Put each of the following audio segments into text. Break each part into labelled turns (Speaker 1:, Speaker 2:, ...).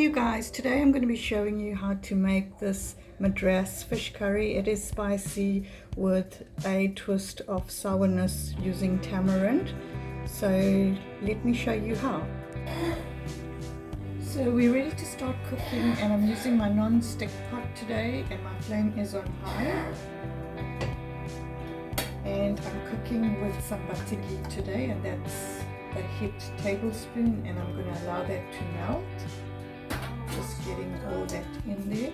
Speaker 1: you guys, today I'm going to be showing you how to make this Madras fish curry. It is spicy with a twist of sourness using tamarind. So let me show you how. So we're ready to start cooking, and I'm using my non-stick pot today and my flame is on high. And I'm cooking with some butter ghee today, and that's a heaped tablespoon, and I'm going to allow that to melt. Just getting all that in there.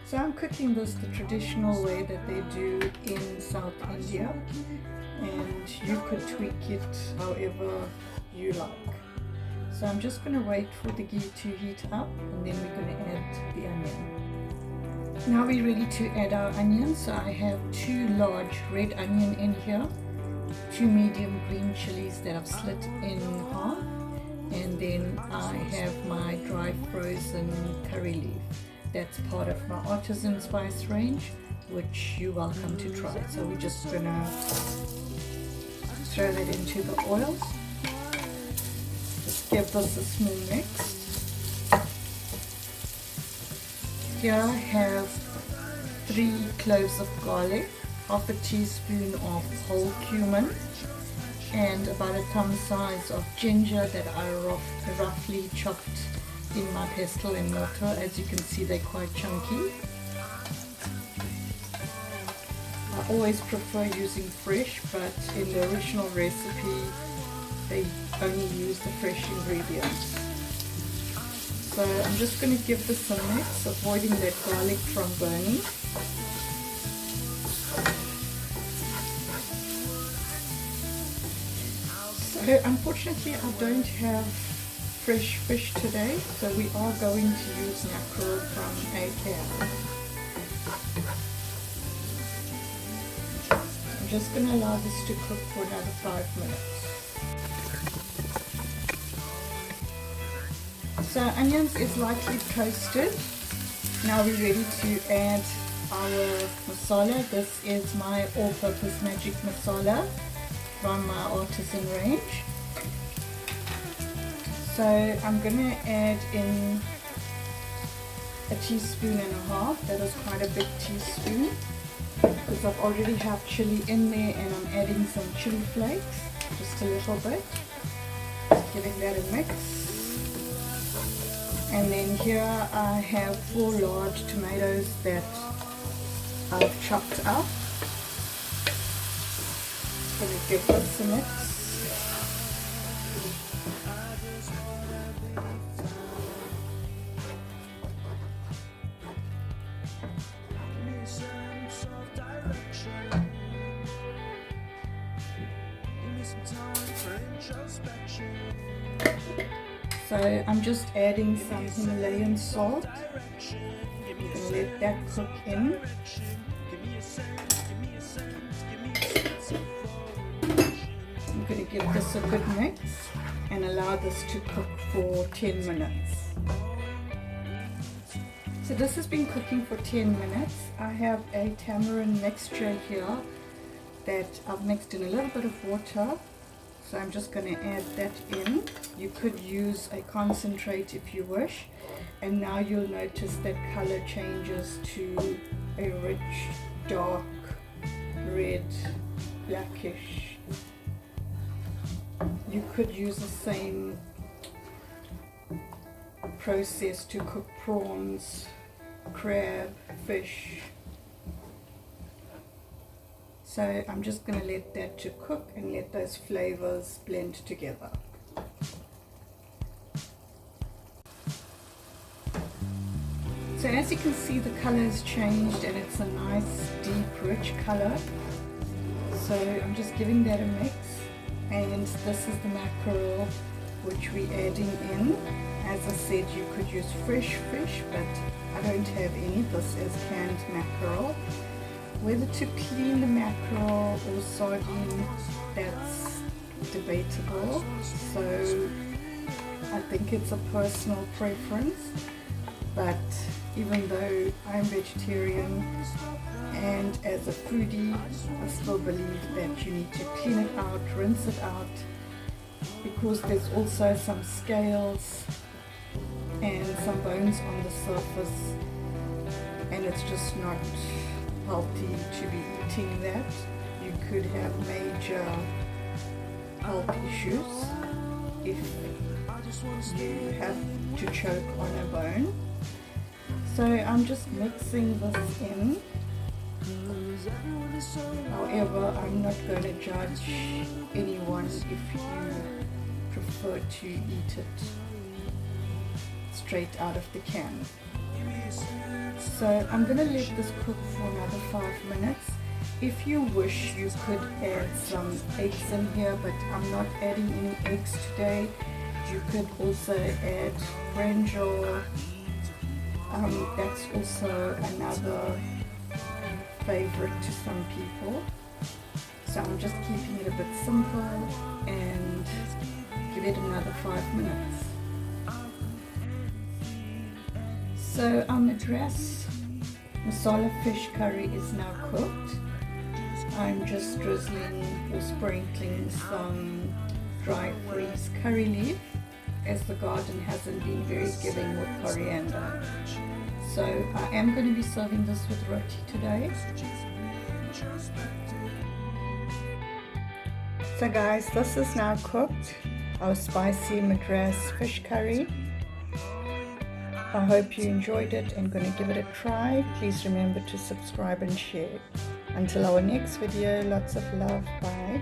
Speaker 1: So I'm cooking this the traditional way that they do in South India, and you could tweak it however you like. So I'm just going to wait for the ghee to heat up, and then we're going to add the onion. Now we're ready to add our onions. So I have 2 large red onion in here, 2 medium green chilies that I've slit in half, and then I have my dry frozen curry leaf. That's part of my artisan spice range, which you're welcome to try. So we're just gonna throw that into the oil. Just give this a small mix. Here I have 3 cloves of garlic, half a teaspoon of whole cumin, and about a thumb size of ginger that I roughly chopped in my pestle and mortar. As you can see, they're quite chunky. I always prefer using fresh, but in the original recipe they only use the fresh ingredients. So I'm just going to give this a mix, avoiding that garlic from burning. So unfortunately I don't have fresh fish today, so we are going to use mackerel from a can. I'm just going to allow this to cook for another 5 minutes. So onions is lightly toasted. Now we're ready to add our masala. This is my all-purpose magic masala from my artisan range. So I'm going to add in a teaspoon and a half. That is quite a big teaspoon, because I've already have chili in there, and I'm adding some chili flakes, just a little bit, just giving that a mix. And then here I have 4 large tomatoes that I've chopped up. Going to give this a mix. So I'm just adding some Himalayan salt. I'm going to let that cook in. I'm going to give this a good mix and allow this to cook for 10 minutes. So this has been cooking for 10 minutes. I have a tamarind mixture here that I've mixed in a little bit of water. So I'm just going to add that in. You could use a concentrate if you wish. And now you'll notice that color changes to a rich, dark, red, blackish. You could use the same process to cook prawns, crab, fish. So I'm just going to let that to cook and let those flavors blend together. So as you can see, the color has changed and it's a nice deep rich color. So I'm just giving that a mix, and this is the mackerel which we're adding in. As I said, you could use fresh fish, but I don't have any. This is canned mackerel. Whether to clean the mackerel or sardine, that's debatable. So I think it's a personal preference. but even though I'm vegetarian and as a foodie, I still believe that you need to clean it out, rinse it out, because there's also some scales and some bones on the surface, and it's just not healthy to be eating that. You could have major health issues if you have to choke on a bone. So I'm just mixing this in. However, I'm not going to judge anyone if you prefer to eat it straight out of the can. So I'm going to let this cook for another 5 minutes. If you wish, you could add some eggs in here, but I'm not adding any eggs today. You could also add brinjal. That's also another favorite to some people. So I'm just keeping it a bit simple and give it another 5 minutes. So our Madras masala fish curry is now cooked. I'm just drizzling or sprinkling some dry freeze curry leaf, as the garden hasn't been very giving with coriander. So I am going to be serving this with roti today. So guys, this is now cooked, our spicy Madras fish curry. I hope you enjoyed it and going to give it a try. Please remember to subscribe and share. Until our next video, lots of love. Bye.